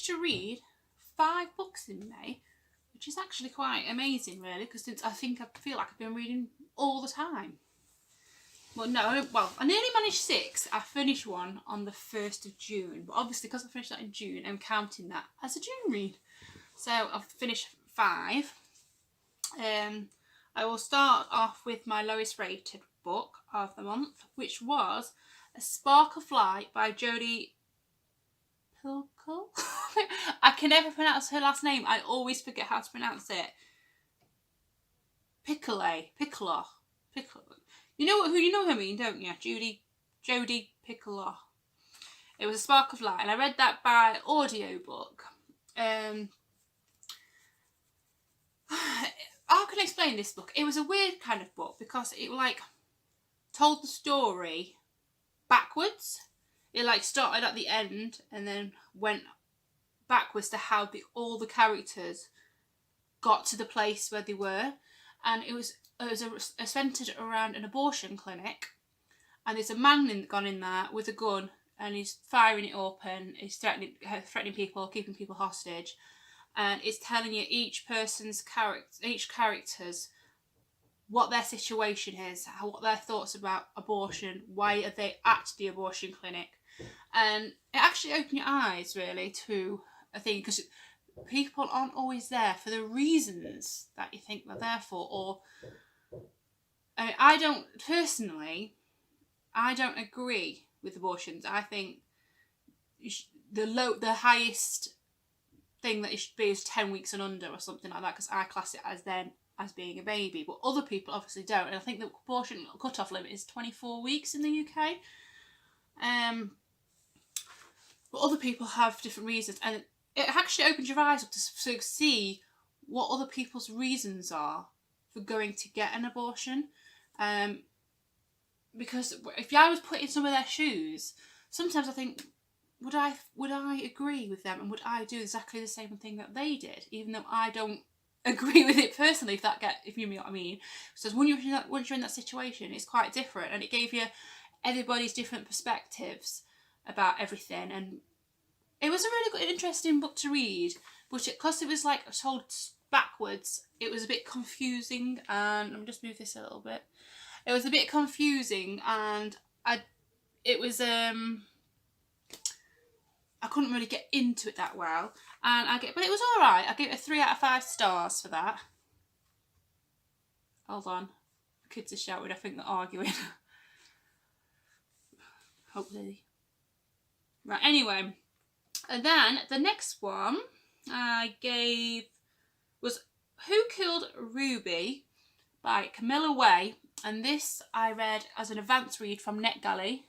to read 5 books in May, which is actually quite amazing, really, because I feel like I've been reading all the time. Well, no, I nearly managed 6. I finished one on the 1st of June, but obviously because I finished that in June, I'm counting that as a June read. So I've finished 5. I will start off with my lowest rated book of the month, which was A Spark of Light by Jodi Picoult. I can never pronounce her last name. I always forget how to pronounce it. Picoult. You know who I mean, don't you? Jodi Picoult. It was A Spark of Light, and I read that by audiobook. How can I explain this book? It was a weird kind of book because it told the story backwards. It started at the end and then went backwards to how all the characters got to the place where they were, and it was centered around an abortion clinic, and there's a man gone in there with a gun and he's firing it up and he's threatening people, keeping people hostage. And it's telling you each character's what their situation is, what their thoughts about abortion, why are they at the abortion clinic. And it actually opened your eyes, really, to a thing, because people aren't always there for the reasons that you think they're there for. I don't agree with abortions. I think the highest thing that it should be is 10 weeks and under or something like that, because I class it as being a baby, but other people obviously don't. And I think the abortion cut-off limit is 24 weeks in the UK. But other people have different reasons, and it actually opens your eyes up to see what other people's reasons are for going to get an abortion. Because if I was put in some of their shoes, sometimes I think, would I agree with them, and would I do exactly the same thing that they did, even though I don't agree with it personally, if you know what I mean. So once you're in that situation, it's quite different, and it gave you everybody's different perspectives about everything, and it was a really good, interesting book to read, but because it was told backwards, it was a bit confusing. And let me just move this a little bit. It was a bit confusing, and I couldn't really get into it that well, but it was all right. I gave it a 3 out of 5 stars for that. Hold on, the kids are shouting. I think they're arguing. Hopefully. Right. Anyway, and then the next one I gave was Who Killed Ruby by Camilla Way, and this I read as an advance read from NetGalley.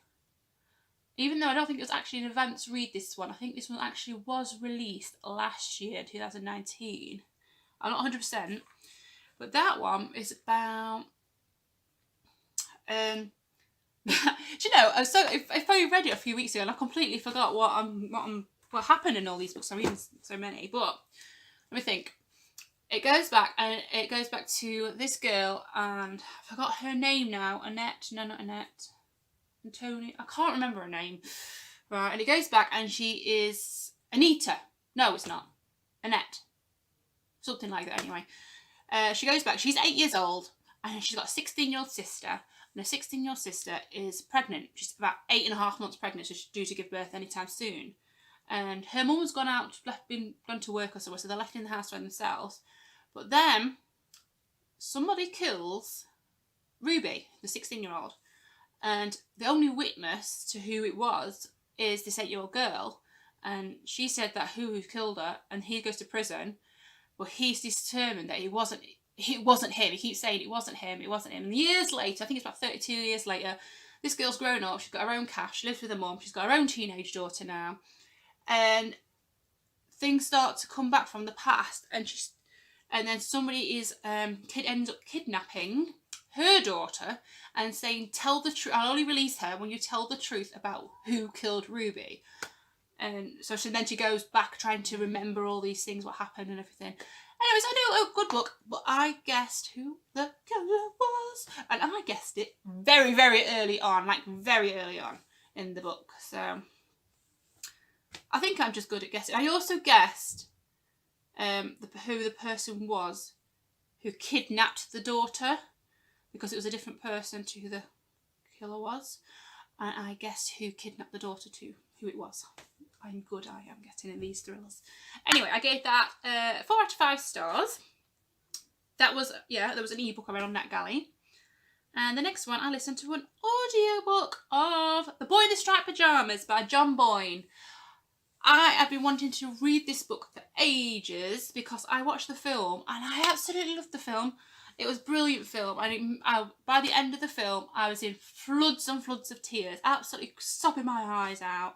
Even though I don't think it was actually an advance read, this one. I think this one actually was released last year, 2019. I'm not 100%. But that one is about... do you know, I probably read it a few weeks ago and I completely forgot what happened in all these books. I'm reading so many. But let me think. It goes back to this girl, and I forgot her name now. Annette. No, not Annette. Tony, I can't remember her name. Right, and it goes back, and she is Anita. No, it's not. Annette. Something like that, anyway. She goes back, she's 8 years old, and she's got a 16-year-old sister, and her 16-year-old sister is pregnant. She's about 8.5 months pregnant, so she's due to give birth anytime soon. And her mum's gone to work or somewhere, so they're left in the house by themselves. But then, somebody kills Ruby, the 16-year-old. And the only witness to who it was is this 8-year-old girl. And she said that who killed her, and he goes to prison. But he's determined that it wasn't him. He keeps saying it wasn't him. And years later, I think it's about 32 years later, this girl's grown up. She's got her own cash. She lives with her mum. She's got her own teenage daughter now. And things start to come back from the past. And then somebody ends up kidnapping her daughter and saying, tell the truth, I'll only release her when you tell the truth about who killed Ruby. And so then she goes back trying to remember all these things, what happened and everything. Anyways, I knew a good book, but I guessed who the killer was. And I guessed it very, very early on, very early on in the book. So I think I'm just good at guessing. I also guessed who the person was who kidnapped the daughter, because it was a different person to who the killer was. And I guessed who kidnapped the daughter to who it was. I'm good, I am getting in these thrillers. Anyway, I gave that 4 out of 5 stars. That was, yeah, there was an ebook I read on NetGalley. And the next one, I listened to an audiobook of The Boy in the Striped Pyjamas by John Boyne. I have been wanting to read this book for ages because I watched the film and I absolutely loved the film. It was a brilliant film, and by the end of the film I was in floods and floods of tears, absolutely sobbing my eyes out,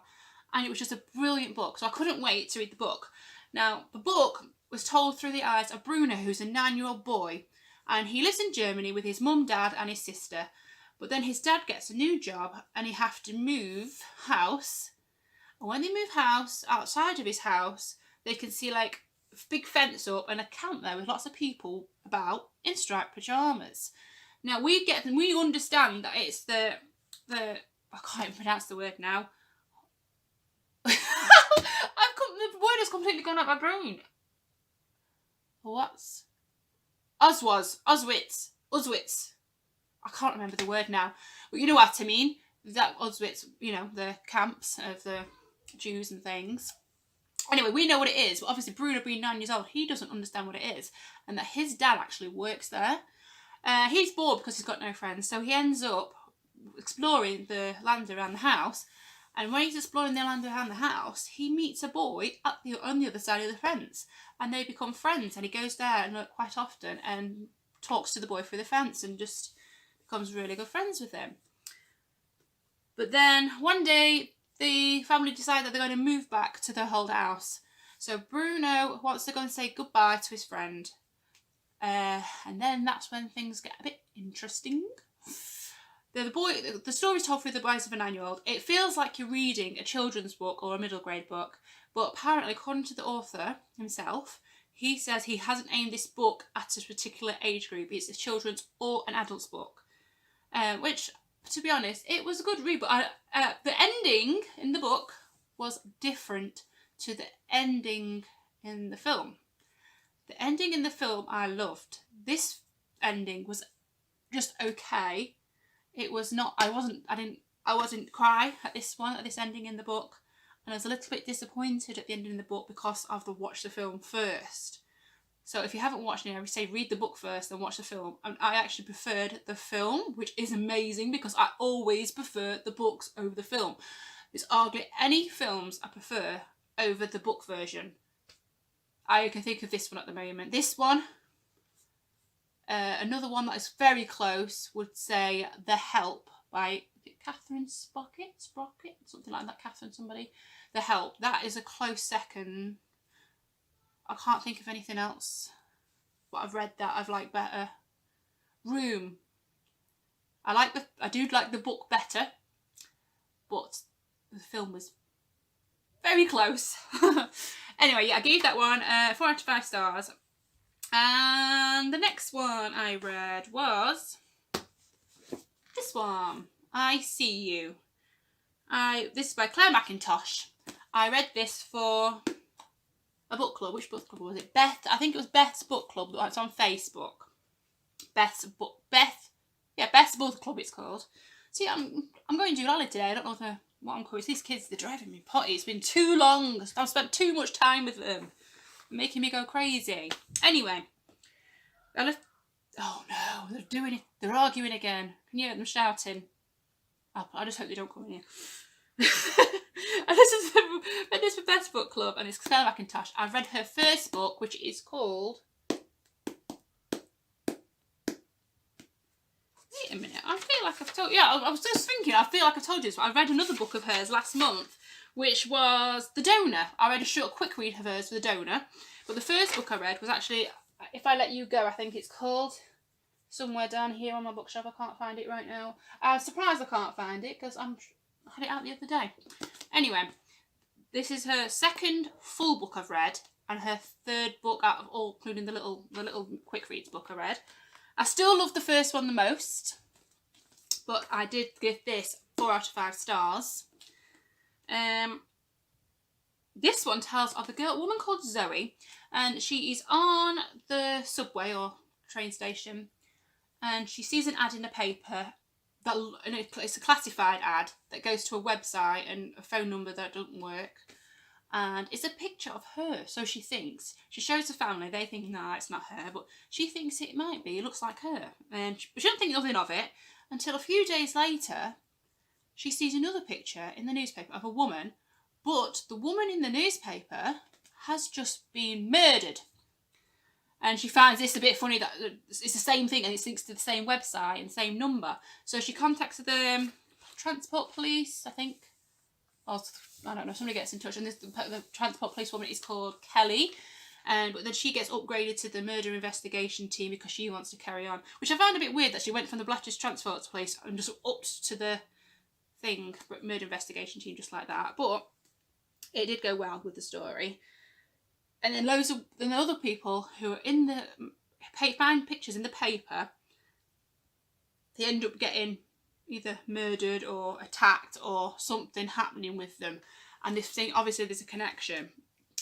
and it was just a brilliant book, so I couldn't wait to read the book. Now, the book was told through the eyes of Bruno, who's a 9-year-old boy, and he lives in Germany with his mum, dad and his sister, but then his dad gets a new job and he has to move house. And when they move house, outside of his house, they can see like a big fence up and a camp there with lots of people about in striped pyjamas. Now we understand that it's the I can't even pronounce the word now. The word has completely gone out of my brain. What's Auschwitz. I can't remember the word now, but you know what I mean. That Auschwitz, you know, the camps of the Jews and things. Anyway, we know what it is, but obviously Bruno, being 9 years old, he doesn't understand what it is, and that his dad actually works there. He's bored because he's got no friends, so he ends up exploring the land around the house, and when he's exploring the land around the house, he meets a boy on the other side of the fence, and they become friends, and he goes there and quite often and talks to the boy through the fence and just becomes really good friends with him. But then one day the family decide that they're going to move back to their old house. So Bruno wants to go and say goodbye to his friend. And then that's when things get a bit interesting. The story's told through the eyes of a 9-year-old. It feels like you're reading a children's book or a middle grade book, but apparently, according to the author himself, he says he hasn't aimed this book at a particular age group. It's a children's or an adult's book. Which, to be honest, it was a good read, but the ending in the book was different to the ending in the film. The ending in the film I loved. This ending was just okay. It was not. I wasn't cry at this ending in the book, and I was a little bit disappointed at the ending in the book because I've watched the film first. So if you haven't watched it, I would say read the book first and watch the film. And I actually preferred the film, which is amazing because I always prefer the books over the film. There's hardly any films I prefer over the book version. I can think of this one at the moment. This one, another one that is very close would say The Help by Catherine Sprocket, something like that. Catherine somebody. The Help. That is a close second. I can't think of anything else what I've read that I've liked better. Room. I do like the book better, but the film was very close. Anyway, yeah, I gave that one 4 out of 5 stars. And the next one I read was this one. I See You. This is by Claire Mackintosh. I read this for a book club. Which book club was it? Beth. I think it was Beth's book club. It's on Facebook. Beth's book club. It's called. See, I'm going to Doolally today. I don't know what I'm calling. These kids, they're driving me potty. It's been too long. I've spent too much time with them, making me go crazy. Anyway, oh no, they're doing it. They're arguing again. Can you hear them shouting? I just hope they don't come in here. And this is for Beth's book club, and it's Claire Mackintosh. I've read her first book, which is called. Wait a minute. I feel like I've told. Yeah, I was just thinking. I feel like I told you this, but I read another book of hers last month, which was The Donor. I read a quick read of hers for The Donor, but the first book I read was actually If I Let You Go. I think it's called. Somewhere down here on my bookshelf. I can't find it right now. I'm surprised I can't find it because I had it out the other day. Anyway, this is her second full book I've read, and her third book out of all, including the little quick reads book I read. I still love the first one the most, but I did give this 4 out of 5 stars. This one tells of a woman called Zoe, and she is on the subway or train station, and she sees an ad in the paper and it's a classified ad that goes to a website and a phone number that doesn't work. And it's a picture of her, so she thinks. She shows the family, they think, nah, it's not her, but she thinks it might be, it looks like her. And she doesn't think nothing of it until a few days later, she sees another picture in the newspaper of a woman, but the woman in the newspaper has just been murdered. And she finds this a bit funny that it's the same thing and it links to the same website and same number. So she contacts the transport police, I think. Or, I don't know, somebody gets in touch. And the transport police woman is called Kelly. But then she gets upgraded to the murder investigation team because she wants to carry on. Which I found a bit weird that she went from the Blackridge Transport Police and just upped to the murder investigation team just like that. But it did go well with the story. And then loads of other people who are in the find pictures in the paper, they end up getting either murdered or attacked or something happening with them. And this thing, obviously there's a connection,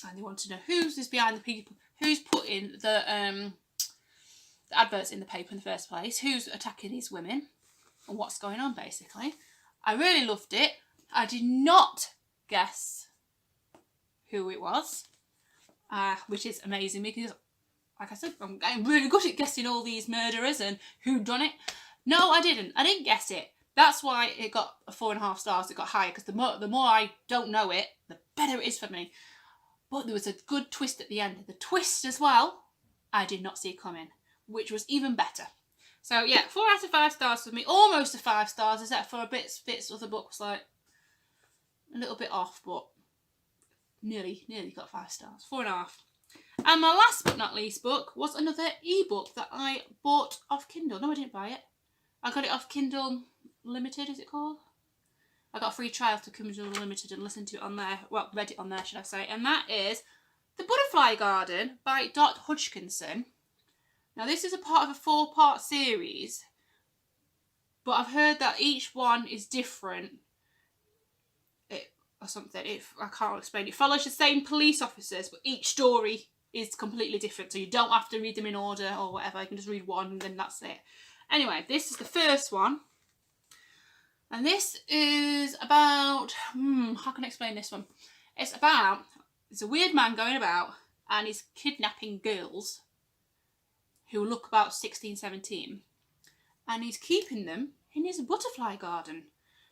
and they want to know who's behind the people, who's putting the adverts in the paper in the first place, who's attacking these women, and what's going on basically. I really loved it. I did not guess who it was. Which is amazing because, like I said, I'm getting really good at guessing all these murderers and who done it. No, I didn't. I didn't guess it. That's why it got 4.5 stars. It got higher because the more I don't know it, the better it is for me. But there was a good twist at the end. The twist as well, I did not see coming, which was even better. So yeah, 4 out of 5 stars for me. Almost a 5 stars, except for bits of the book was like a little bit off, but nearly got 5 stars. 4.5. And my last but not least book was another ebook that I bought off Kindle. No, I didn't buy it. I got it off Kindle Limited, is it called? I got a free trial to Kindle Limited and listened to it on there. Well, read it on there, should I say. And that is The Butterfly Garden by Dot Hodgkinson. Now, this is a part of a 4-part series, but I've heard that each one is different. Or something. I can't explain. It follows the same police officers, but each story is completely different. So you don't have to read them in order or whatever. You can just read one and then that's it. Anyway, this is the first one. And this is about... how can I explain this one? It's a weird man going about and he's kidnapping girls who look about 16, 17. And he's keeping them in his butterfly garden.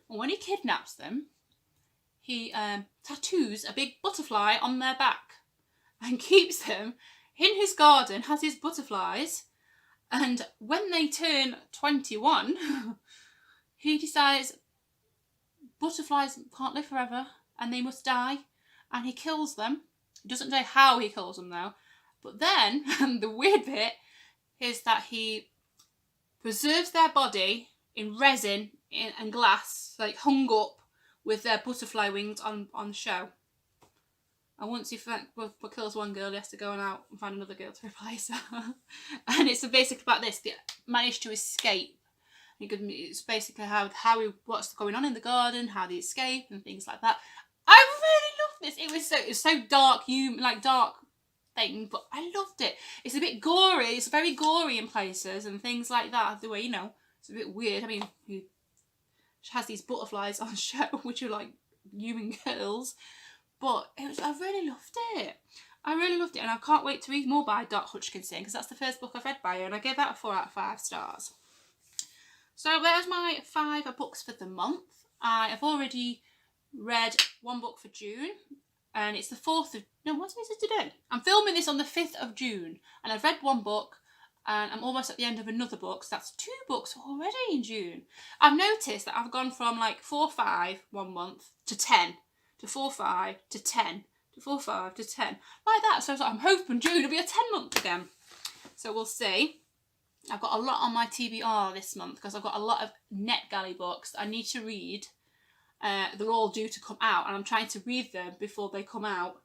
And when he kidnaps them, he tattoos a big butterfly on their back and keeps them in his garden, has his butterflies, and when they turn 21, he decides butterflies can't live forever and they must die, and he kills them. He doesn't know how he kills them though, but then the weird bit is that he preserves their body in resin and glass, like hung up with their butterfly wings on the show. And once he kills one girl, he has to go out and find another girl to replace her. And it's basically about this. They managed to escape. It's basically what's going on in the garden, how they escape and things like that. I really loved this. It was so dark, dark thing, but I loved it. It's a bit gory. It's very gory in places and things like that. The way, it's a bit weird. I mean, she has these butterflies on show, which are like human girls. But I really loved it. I really loved it. And I can't wait to read more by Dot Hodgkinson because that's the first book I've read by her. And I gave that a 4 out of 5 stars. So there's my 5 books for the month. I have already read 1 book for June. And it's the 4th of... No, what is it today? I'm filming this on the 5th of June. And I've read 1 book. And I'm almost at the end of another book, so that's 2 books already in June. I've noticed that I've gone from like 4, 5 1 month to 10 to 4, 5 to 10 to 4, 5 to 10 like that. So I'm hoping June will be a 10 month again. So we'll see. I've got a lot on my TBR this month because I've got a lot of NetGalley books that I need to read. They're all due to come out, and I'm trying to read them before they come out,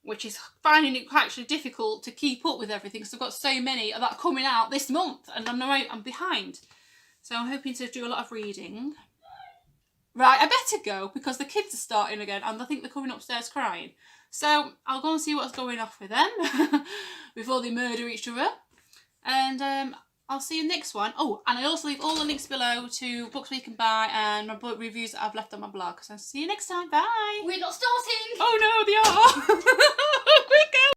which is finding it quite actually difficult to keep up with everything because I've got so many that are coming out this month and I'm behind. So I'm hoping to do a lot of reading. Right, I better go because the kids are starting again and I think they're coming upstairs crying. So I'll go and see what's going off with them before they murder each other. And I'll see you next one. Oh, and I also leave all the links below to books we can buy and my book reviews that I've left on my blog. So I'll see you next time. Bye. We're not starting. Oh no, they are. Quick, go.